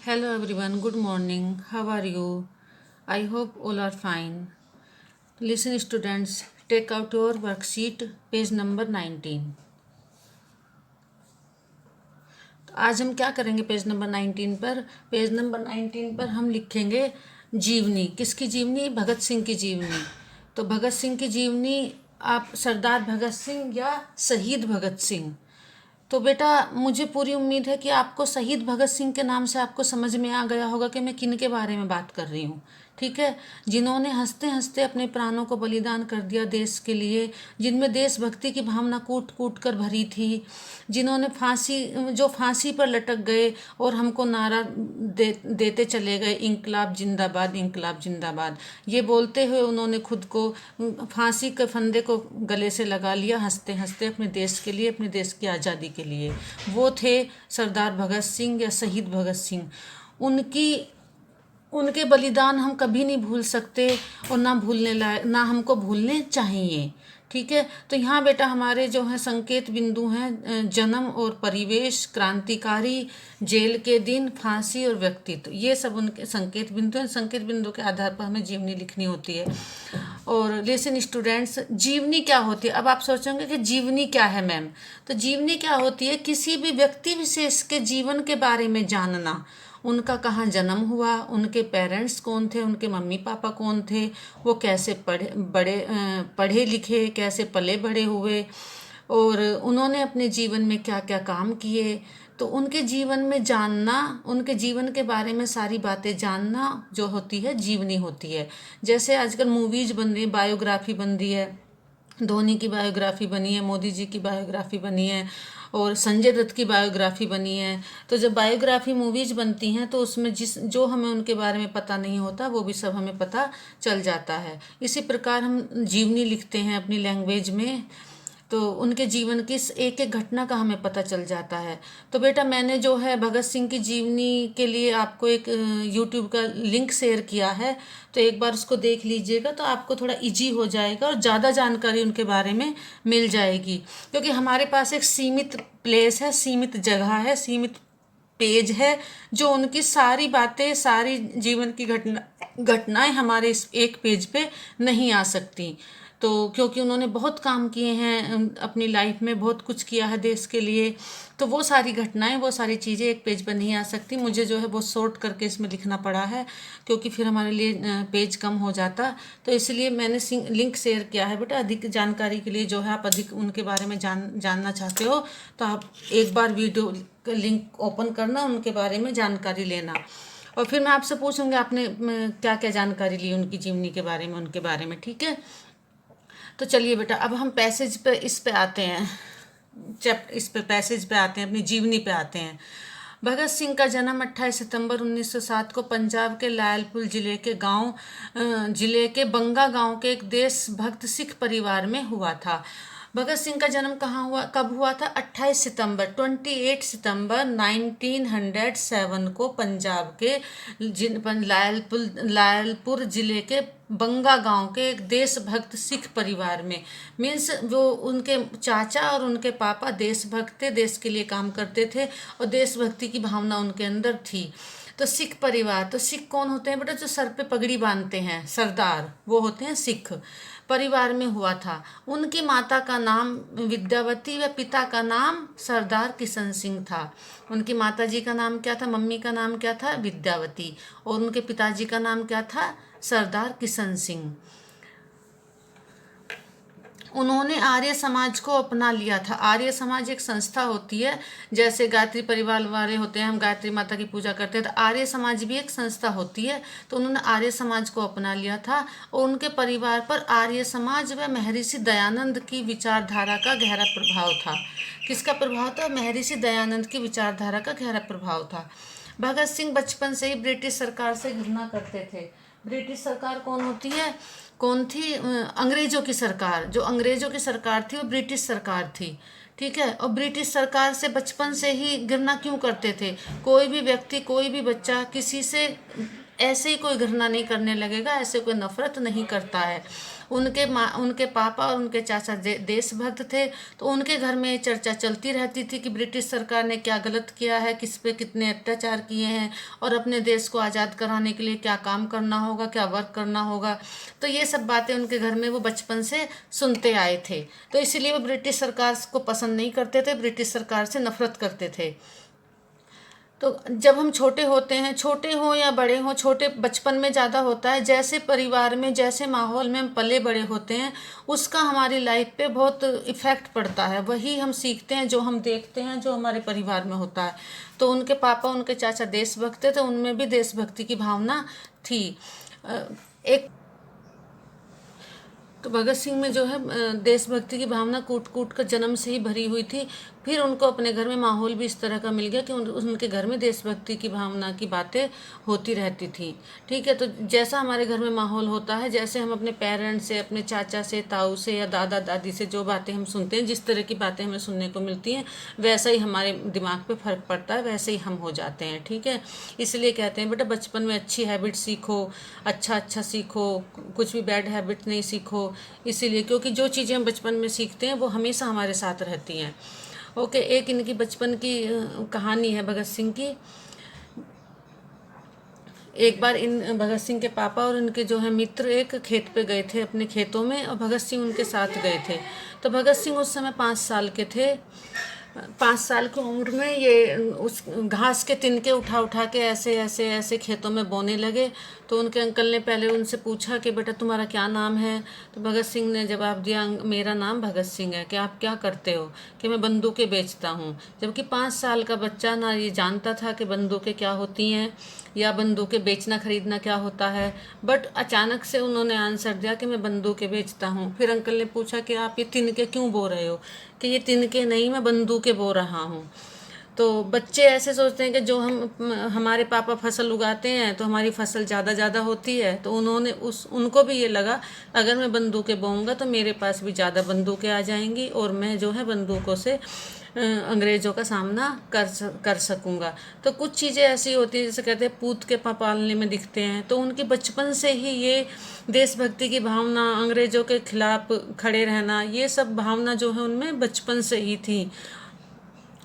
Hello everyone, good morning. How are you? I hope all are fine. Listen, students, take out your worksheet, page number 19. तो आज हम क्या करेंगे page number 19 पर? Page number 19 पर हम लिखेंगे जीवनी। किसकी जीवनी? भगत सिंह की जीवनी। तो भगत सिंह की जीवनी आप सरदार भगत सिंह या शहीद भगत सिंह। तो बेटा मुझे पूरी उम्मीद है कि आपको शहीद भगत सिंह के नाम से आपको समझ में आ गया होगा कि मैं किन के बारे में बात कर रही हूँ। ठीक है, जिन्होंने हंसते हंसते अपने प्राणों को बलिदान कर दिया देश के लिए, जिनमें देशभक्ति की भावना कूट कूट कर भरी थी, जिन्होंने जो फांसी पर लटक गए और हमको नारा देते चले गए, इंकलाब जिंदाबाद, इंकलाब जिंदाबाद। ये बोलते हुए उन्होंने खुद को फांसी के फंदे को गले से लगा लिया, हंसते हंसते अपने देश के लिए, अपने देश की आज़ादी के लिए। वो थे सरदार भगत सिंह या शहीद भगत सिंह। उनके बलिदान हम कभी नहीं भूल सकते और ना हमको भूलने चाहिए। ठीक है, तो यहाँ बेटा हमारे जो है संकेत बिंदु हैं, जन्म और परिवेश, क्रांतिकारी, जेल के दिन, फांसी और व्यक्तित्व, ये सब उनके संकेत बिंदु हैं। संकेत बिंदु के आधार पर हमें जीवनी लिखनी होती है। और लिसन स्टूडेंट्स, जीवनी क्या होती है? अब आप सोचेंगे कि जीवनी क्या है मैम? तो जीवनी क्या होती है? किसी भी व्यक्ति विशेष के जीवन के बारे में जानना। उनका कहाँ जन्म हुआ, उनके पेरेंट्स कौन थे, उनके मम्मी पापा कौन थे, वो कैसे पढ़े लिखे, कैसे पले बड़े हुए, और उन्होंने अपने जीवन में क्या क्या काम किए। तो उनके जीवन में जानना, उनके जीवन के बारे में सारी बातें जानना जो होती है जीवनी होती है। जैसे आजकल मूवीज बन रही है, बायोग्राफी बन रही है, धोनी की बायोग्राफी बनी है, मोदी जी की बायोग्राफी बनी है, और संजय दत्त की बायोग्राफी बनी है। तो जब बायोग्राफी मूवीज बनती हैं तो उसमें जो हमें उनके बारे में पता नहीं होता वो भी सब हमें पता चल जाता है। इसी प्रकार हम जीवनी लिखते हैं अपनी लैंग्वेज में, तो उनके जीवन की एक एक घटना का हमें पता चल जाता है। तो बेटा मैंने जो है भगत सिंह की जीवनी के लिए आपको एक यूट्यूब का लिंक शेयर किया है, तो एक बार उसको देख लीजिएगा तो आपको थोड़ा इजी हो जाएगा और ज़्यादा जानकारी उनके बारे में मिल जाएगी। क्योंकि हमारे पास एक सीमित प्लेस है, सीमित जगह है, सीमित पेज है, जो उनकी सारी बातें, सारी जीवन की घटनाएं हमारे इस एक पेज पे नहीं आ सकती। तो क्योंकि उन्होंने बहुत काम किए हैं अपनी लाइफ में, बहुत कुछ किया है देश के लिए, तो वो सारी घटनाएं, वो सारी चीज़ें एक पेज पर नहीं आ सकती। मुझे जो है बहुत शॉर्ट करके इसमें लिखना पड़ा है, क्योंकि फिर हमारे लिए पेज कम हो जाता। तो इसलिए मैंने लिंक शेयर किया है बेटा। अधिक जानकारी के लिए जो है, आप अधिक उनके बारे में जानना चाहते हो तो आप एक बार वीडियो लिंक ओपन करना, उनके बारे में जानकारी लेना, और फिर मैं आपसे पूछूंगी आपने क्या क्या जानकारी ली उनकी जीवनी के बारे में, उनके बारे में। ठीक है, तो चलिए बेटा अब हम पैसेज पे इस पे आते हैं, इस पे पैसेज पे आते हैं, अपनी जीवनी पे आते हैं। भगत सिंह का जन्म 28 सितंबर 1907 को पंजाब के लायलपुर जिले के बंगा गांव के एक देशभक्त सिख परिवार में हुआ था। भगत सिंह का जन्म कब हुआ था? 28 सितंबर 1907 को पंजाब के लायलपुर जिले के बंगा गांव के एक देशभक्त सिख परिवार में। मीन्स वो उनके चाचा और उनके पापा देशभक्त थे, देश के लिए काम करते थे और देशभक्ति की भावना उनके अंदर थी। तो सिख परिवार, तो सिख कौन होते हैं बेटा? जो सर पे पगड़ी बांधते हैं, सरदार, वो होते हैं सिख परिवार में हुआ था। उनकी माता का नाम विद्यावती व पिता का नाम सरदार किशन सिंह था। उनकी माता जी का नाम क्या था? मम्मी का नाम क्या था? विद्यावती। और उनके पिताजी का नाम क्या था? सरदार किशन सिंह। उन्होंने आर्य समाज को अपना लिया था। आर्य समाज एक संस्था होती है, जैसे गायत्री परिवार वाले होते हैं, हम गायत्री माता की पूजा करते हैं, तो आर्य समाज भी एक संस्था होती है। तो उन्होंने आर्य समाज को अपना लिया था और उनके परिवार पर आर्य समाज व महर्षि दयानंद की विचारधारा का गहरा प्रभाव था। किसका प्रभाव था? महर्षि दयानंद की विचारधारा का गहरा प्रभाव था। भगत सिंह बचपन से ही ब्रिटिश सरकार से घृणा करते थे। ब्रिटिश सरकार कौन होती है? कौन थी? अंग्रेजों की सरकार। जो अंग्रेजों की सरकार थी वो ब्रिटिश सरकार थी। ठीक है, और ब्रिटिश सरकार से बचपन से ही घृणा क्यों करते थे? कोई भी व्यक्ति, कोई भी बच्चा किसी से ऐसे ही कोई घृणा नहीं करने लगेगा, ऐसे कोई नफरत नहीं करता है। उनके पापा और उनके चाचा देशभक्त थे, तो उनके घर में ये चर्चा चलती रहती थी कि ब्रिटिश सरकार ने क्या गलत किया है, किस पे कितने अत्याचार किए हैं, और अपने देश को आज़ाद कराने के लिए क्या काम करना होगा, क्या वर्क करना होगा। तो ये सब बातें उनके घर में वो बचपन से सुनते आए थे, तो इसीलिए वो ब्रिटिश सरकार को पसंद नहीं करते थे, ब्रिटिश सरकार से नफरत करते थे। तो जब हम छोटे होते हैं, छोटे हों या बड़े हों, छोटे बचपन में ज़्यादा होता है, जैसे परिवार में जैसे माहौल में हम पले बड़े होते हैं उसका हमारी लाइफ पे बहुत इफ़ेक्ट पड़ता है। वही हम सीखते हैं जो हम देखते हैं, जो हमारे परिवार में होता है। तो उनके पापा उनके चाचा देशभक्त थे, तो उनमें भी देशभक्ति की भावना थी। एक तो भगत सिंह में जो है देशभक्ति की भावना कूट कूट कर जन्म से ही भरी हुई थी। फिर उनको अपने घर में माहौल भी इस तरह का मिल गया कि उनके घर में देशभक्ति की भावना की बातें होती रहती थी। ठीक है, तो जैसा हमारे घर में माहौल होता है, जैसे हम अपने पेरेंट्स से, अपने चाचा से, ताऊ से या दादा दादी से जो बातें हम सुनते हैं, जिस तरह की बातें हमें सुनने को मिलती हैं, वैसा ही हमारे दिमाग पे फर्क पड़ता है, वैसे ही हम हो जाते हैं। ठीक है, इसलिए कहते हैं बेटा बचपन में अच्छी हैबिट सीखो, अच्छा सीखो, कुछ भी बैड हैबिट नहीं सीखो। इसीलिए क्योंकि जो चीज़ें हम बचपन में सीखते हैं वो हमेशा हमारे साथ रहती हैं। ओके, एक इनकी बचपन की कहानी है भगत सिंह की। एक बार इन भगत सिंह के पापा और उनके जो है मित्र एक खेत पे गए थे, अपने खेतों में, और भगत सिंह उनके साथ गए थे। तो भगत सिंह उस समय 5 साल के थे। 5 साल की उम्र में ये उस घास के तिनके उठा उठा के ऐसे खेतों में बोने लगे। तो उनके अंकल ने पहले उनसे पूछा कि बेटा तुम्हारा क्या नाम है। तो भगत सिंह ने जवाब दिया, मेरा नाम भगत सिंह है। कि आप क्या करते हो? कि मैं बंदूकें बेचता हूँ। जबकि 5 साल का बच्चा ना ये जानता था कि बंदूकें क्या होती हैं या बंदूकें बेचना खरीदना क्या होता है। बट अचानक से उन्होंने आंसर दिया कि मैं बंदूकें बेचता हूँ। फिर अंकल ने पूछा कि आप ये तिनके क्यों बो रहे हो? कि ये तिनके नहीं, मैं बंदूकें बो रहा हूँ। तो बच्चे ऐसे सोचते हैं कि जो हमारे पापा फसल उगाते हैं तो हमारी फसल ज़्यादा होती है। तो उनको भी ये लगा अगर मैं बंदूकें बोऊंगा तो मेरे पास भी ज़्यादा बंदूकें आ जाएंगी और मैं जो है बंदूकों से अंग्रेज़ों का सामना कर सकूंगा। तो कुछ चीज़ें ऐसी होती हैं जैसे कहते हैं पूत के पालने में दिखते हैं। तो उनकी बचपन से ही ये देशभक्ति की भावना, अंग्रेज़ों के खिलाफ खड़े रहना, ये सब भावना जो है उनमें बचपन से ही थी,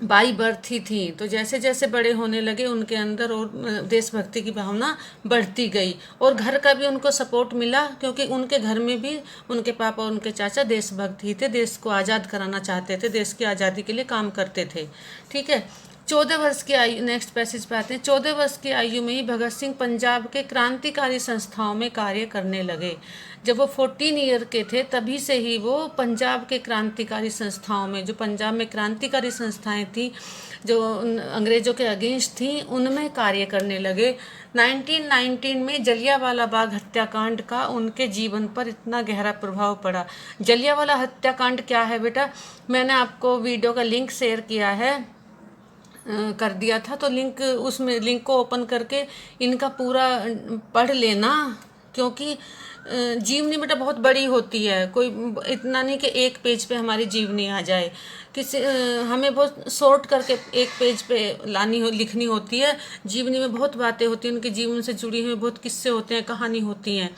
बाई बर्थ ही थी। तो जैसे जैसे बड़े होने लगे उनके अंदर और देशभक्ति की भावना बढ़ती गई और घर का भी उनको सपोर्ट मिला, क्योंकि उनके घर में भी उनके पापा और उनके चाचा देशभक्त ही थे, देश को आज़ाद कराना चाहते थे, देश की आज़ादी के लिए काम करते थे। ठीक है, 14 वर्ष की आयु, नेक्स्ट पैसेज पे आते हैं। 14 वर्ष की आयु में ही भगत सिंह पंजाब के क्रांतिकारी संस्थाओं में कार्य करने लगे। जब वो 14 ईयर के थे तभी से ही वो पंजाब के क्रांतिकारी संस्थाओं में, जो पंजाब में क्रांतिकारी संस्थाएं थी जो अंग्रेज़ों के अगेंस्ट थी, उनमें कार्य करने लगे। 1919 में जलियांवाला बाग हत्याकांड का उनके जीवन पर इतना गहरा प्रभाव पड़ा। जलियांवाला हत्याकांड क्या है बेटा? मैंने आपको वीडियो का लिंक शेयर किया है, कर दिया था, तो लिंक को ओपन करके इनका पूरा पढ़ लेना, क्योंकि जीवनी बेटा बहुत बड़ी होती है। कोई इतना नहीं कि एक पेज पे हमारी जीवनी आ जाए, हमें बहुत शॉर्ट करके एक पेज पे लिखनी होती है। जीवनी में बहुत बातें होती हैं, उनके जीवन से जुड़ी हुई बहुत किस्से होते हैं, कहानी होती हैं।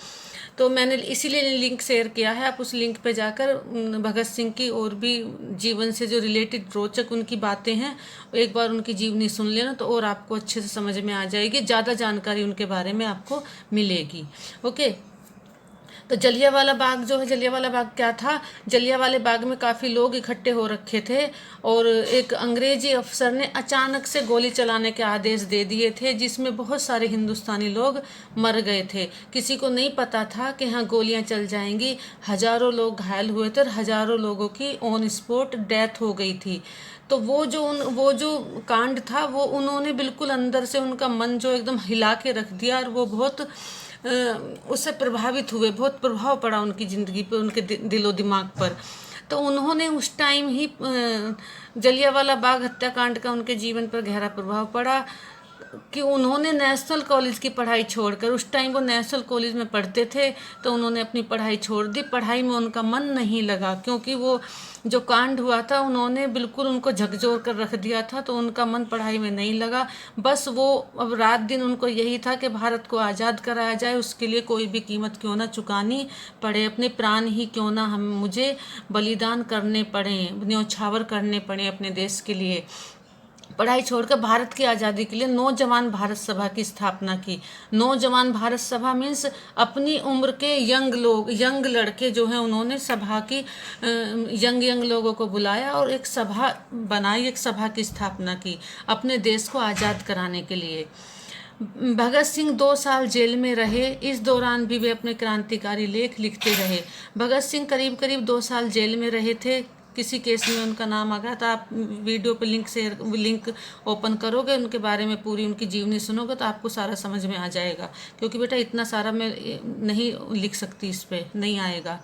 तो मैंने इसीलिए लिंक शेयर किया है। आप उस लिंक पे जाकर भगत सिंह की और भी जीवन से जो रिलेटेड रोचक उनकी बातें हैं, एक बार उनकी जीवनी सुन लेना तो और आपको अच्छे से समझ में आ जाएगी, ज़्यादा जानकारी उनके बारे में आपको मिलेगी। ओके, तो जलियांवाला बाग जो है, जलियांवाला बाग क्या था? जलियांवाले बाग में काफ़ी लोग इकट्ठे हो रखे थे और एक अंग्रेजी अफसर ने अचानक से गोली चलाने के आदेश दे दिए थे, जिसमें बहुत सारे हिंदुस्तानी लोग मर गए थे। किसी को नहीं पता था कि हाँ गोलियां चल जाएंगी। हजारों लोग घायल हुए थे और हजारों लोगों की ऑन स्पॉट डेथ हो गई थी। तो वो जो कांड था वो उन्होंने बिल्कुल अंदर से उनका मन जो एकदम हिला के रख दिया और वो बहुत उससे प्रभावित हुए, बहुत प्रभाव पड़ा उनकी ज़िंदगी पे, उनके दिलो दिमाग पर। तो उन्होंने उस टाइम ही जलियांवाला बाग हत्याकांड का उनके जीवन पर गहरा प्रभाव पड़ा। कि उन्होंने नेशनल कॉलेज की पढ़ाई छोड़कर, उस टाइम वो नेशनल कॉलेज में पढ़ते थे, तो उन्होंने अपनी पढ़ाई छोड़ दी। पढ़ाई में उनका मन नहीं लगा, क्योंकि वो जो कांड हुआ था उन्होंने बिल्कुल उनको झकझोर कर रख दिया था, तो उनका मन पढ़ाई में नहीं लगा। बस वो अब रात दिन उनको यही था कि भारत को आज़ाद कराया जाए, उसके लिए कोई भी कीमत क्यों ना चुकानी पड़े, अपने प्राण ही क्यों ना मुझे बलिदान करने पड़े, न्योछावर करने पड़े अपने देश के लिए। पढ़ाई छोड़कर भारत की आज़ादी के लिए नौजवान भारत सभा की स्थापना की। नौजवान भारत सभा मीन्स अपनी उम्र के यंग लोग, यंग लड़के जो हैं, उन्होंने सभा की यंग लोगों को बुलाया और एक सभा बनाई, एक सभा की स्थापना की अपने देश को आज़ाद कराने के लिए। भगत सिंह 2 साल जेल में रहे। इस दौरान भी वे अपने क्रांतिकारी लेख लिखते रहे। भगत सिंह करीब करीब 2 साल जेल में रहे थे। किसी केस में उनका नाम आ गया था। आप वीडियो पे लिंक ओपन करोगे, उनके बारे में पूरी उनकी जीवनी सुनोगे तो आपको सारा समझ में आ जाएगा, क्योंकि बेटा इतना सारा मैं नहीं लिख सकती, इस पे नहीं आएगा।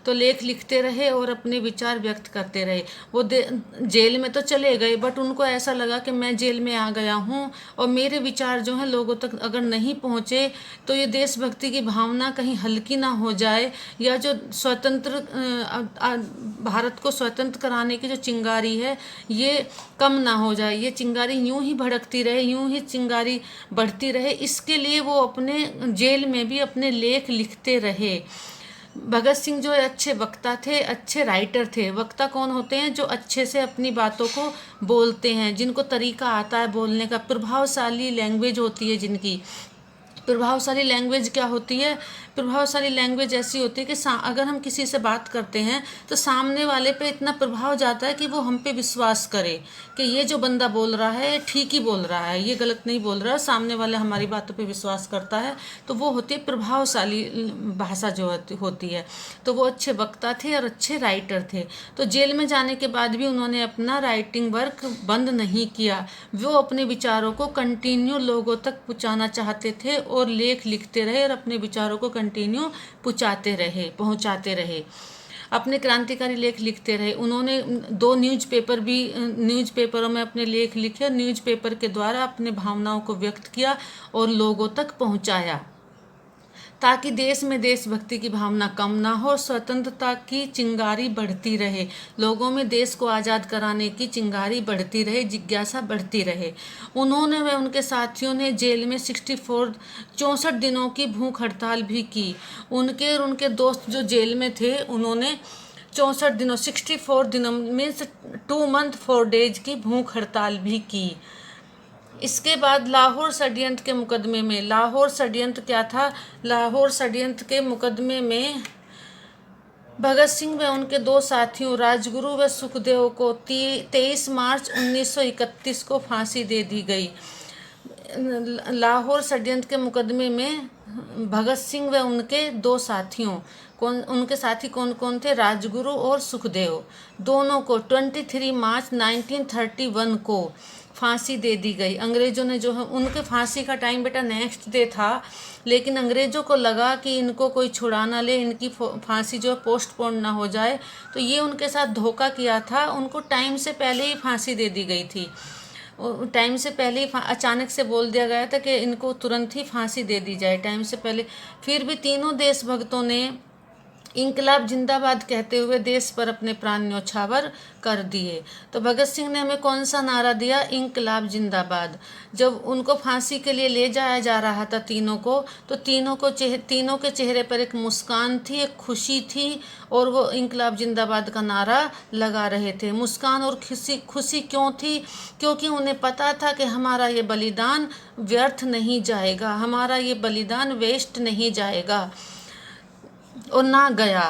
तो लेख लिखते रहे और अपने विचार व्यक्त करते रहे। वो जेल में तो चले गए, बट उनको ऐसा लगा कि मैं जेल में आ गया हूँ और मेरे विचार जो हैं लोगों तक अगर नहीं पहुँचे तो ये देशभक्ति की भावना कहीं हल्की ना हो जाए, या जो स्वतंत्र भारत को स्वतंत्र कराने की जो चिंगारी है ये कम ना हो जाए, ये चिंगारी यूं ही भड़कती रहे, यूं ही चिंगारी बढ़ती रहे। इसके लिए वो अपने जेल में भी अपने लेख लिखते रहे। भगत सिंह जो अच्छे वक्ता थे, अच्छे राइटर थे। वक्ता कौन होते हैं? जो अच्छे से अपनी बातों को बोलते हैं, जिनको तरीका आता है बोलने का, प्रभावशाली लैंग्वेज होती है जिनकी। प्रभावशाली लैंग्वेज क्या होती है? प्रभावशाली लैंग्वेज ऐसी होती है कि अगर हम किसी से बात करते हैं तो सामने वाले पे इतना प्रभाव जाता है कि वो हम पे विश्वास करे कि ये जो बंदा बोल रहा है ठीक ही बोल रहा है, ये गलत नहीं बोल रहा है, सामने वाले हमारी बातों पे विश्वास करता है। तो वो होती है प्रभावशाली भाषा जो होती है। तो वो अच्छे वक्ता थे और अच्छे राइटर थे। तो जेल में जाने के बाद भी उन्होंने अपना राइटिंग वर्क बंद नहीं किया। वो अपने विचारों को कंटिन्यू लोगों तक पहुँचाना चाहते थे और लेख लिखते रहे और अपने विचारों को कंटिन्यू पहुंचाते रहे, अपने क्रांतिकारी लेख लिखते रहे। उन्होंने 2 न्यूज़पेपरों में अपने लेख लिखे और न्यूज़पेपर के द्वारा अपने भावनाओं को व्यक्त किया और लोगों तक पहुंचाया, ताकि देश में देशभक्ति की भावना कम ना हो, स्वतंत्रता की चिंगारी बढ़ती रहे, लोगों में देश को आज़ाद कराने की चिंगारी बढ़ती रहे, जिज्ञासा बढ़ती रहे। उन्होंने व उनके साथियों ने जेल में 64 दिनों की भूख हड़ताल भी की। उनके और उनके दोस्त जो जेल में थे उन्होंने 64 दिनों मीन्स 2 मंथ 4 डेज की भूख हड़ताल भी की। इसके बाद लाहौर षड्यंत्र के मुकदमे में, लाहौर षड्यंत्र क्या था? लाहौर षड्यंत्र के मुकदमे में भगत सिंह व उनके 2 साथियों राजगुरु व सुखदेव को 23 मार्च 1931 को फांसी दे दी गई। लाहौर षड्यंत्र के मुकदमे में भगत सिंह व उनके 2 साथियों, उनके साथी कौन कौन थे? राजगुरु और सुखदेव, दोनों को 23 मार्च 1931 को फांसी दे दी गई। अंग्रेज़ों ने जो है, उनके फांसी का टाइम बेटा नेक्स्ट डे था, लेकिन अंग्रेज़ों को लगा कि इनको कोई छुड़ा ना ले, इनकी फांसी जो है पोस्टपोन ना हो जाए, तो ये उनके साथ धोखा किया था। उनको टाइम से पहले ही फांसी दे दी गई थी। टाइम से पहले ही अचानक से बोल दिया गया था कि इनको तुरंत ही फांसी दे दी जाए, टाइम से पहले। फिर भी तीनों देशभक्तों ने इंकलाब जिंदाबाद कहते हुए देश पर अपने प्राण न्योछावर कर दिए। तो भगत सिंह ने हमें कौन सा नारा दिया? इंकलाब जिंदाबाद। जब उनको फांसी के लिए ले जाया जा रहा था तीनों को, तो तीनों के चेहरे पर एक मुस्कान थी, एक खुशी थी, और वो इंकलाब जिंदाबाद का नारा लगा रहे थे। मुस्कान और खुशी क्यों थी? क्योंकि उन्हें पता था कि हमारा ये बलिदान व्यर्थ नहीं जाएगा, हमारा ये बलिदान वेस्ट नहीं जाएगा, और ना गया,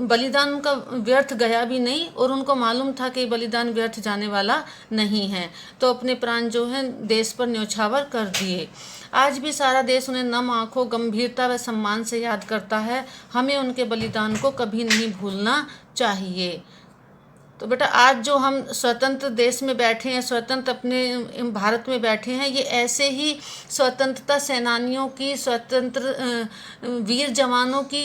बलिदान उनका व्यर्थ गया भी नहीं, और उनको मालूम था कि बलिदान व्यर्थ जाने वाला नहीं है। तो अपने प्राण जो है देश पर न्योछावर कर दिए। आज भी सारा देश उन्हें नम आंखों, गंभीरता व सम्मान से याद करता है। हमें उनके बलिदान को कभी नहीं भूलना चाहिए। तो बेटा आज जो हम स्वतंत्र देश में बैठे हैं, स्वतंत्र अपने भारत में बैठे हैं, ये ऐसे ही स्वतंत्रता सेनानियों की, स्वतंत्र वीर जवानों की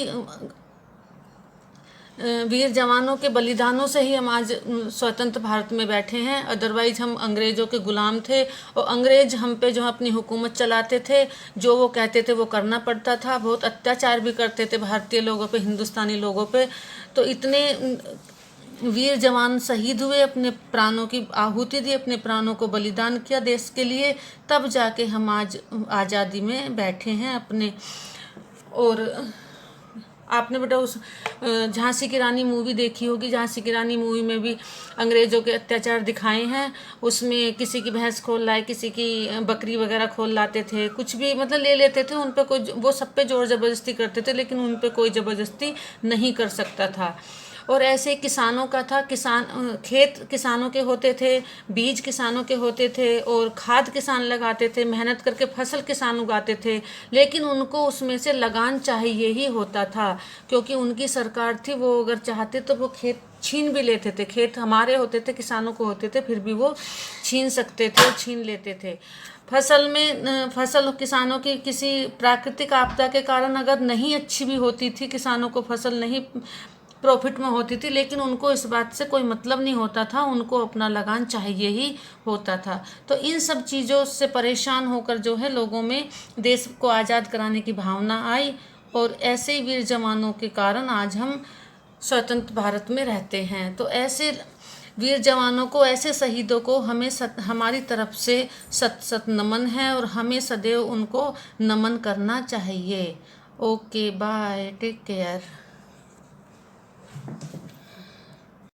वीर जवानों के बलिदानों से ही हम आज स्वतंत्र भारत में बैठे हैं। अदरवाइज हम अंग्रेज़ों के ग़ुलाम थे और अंग्रेज़ हम पे जो अपनी हुकूमत चलाते थे, जो वो कहते थे वो करना पड़ता था। बहुत अत्याचार भी करते थे भारतीय लोगों पे, हिंदुस्तानी लोगों पे। तो इतने वीर जवान शहीद हुए, अपने प्राणों की आहुति दी, अपने प्राणों को बलिदान किया देश के लिए, तब जाके हम आज आज़ादी में बैठे हैं अपने। और आपने बेटा उस झांसी की रानी मूवी देखी होगी। झांसी की रानी मूवी में भी अंग्रेज़ों के अत्याचार दिखाए हैं। उसमें किसी की भैंस खोल लाए, किसी की बकरी वगैरह खोल लाते थे, कुछ भी मतलब ले लेते थे। उन पे कोई, वो सब पे जोर ज़बरदस्ती करते थे, लेकिन उन पे कोई ज़बरदस्ती नहीं कर सकता था। और ऐसे किसानों का था, खेत किसानों के होते थे, बीज किसानों के होते थे, और खाद किसान लगाते थे, मेहनत करके फसल किसान उगाते थे, लेकिन उनको उसमें से लगान चाहिए ही होता था, क्योंकि उनकी सरकार थी। वो अगर चाहते तो वो खेत छीन भी लेते थे। खेत हमारे होते थे, किसानों को होते थे, फिर भी वो छीन सकते थे, छीन लेते थे। फसल किसानों की किसी प्राकृतिक आपदा के कारण अगर नहीं अच्छी भी होती थी, किसानों को फसल नहीं प्रॉफिट में होती थी, लेकिन उनको इस बात से कोई मतलब नहीं होता था, उनको अपना लगान चाहिए ही होता था। तो इन सब चीज़ों से परेशान होकर जो है लोगों में देश को आज़ाद कराने की भावना आई, और ऐसे ही वीर जवानों के कारण आज हम स्वतंत्र भारत में रहते हैं। तो ऐसे वीर जवानों को, ऐसे शहीदों को हमें हमारी तरफ से सत सत नमन है, और हमें सदैव उनको नमन करना चाहिए। Okay, bye, take care.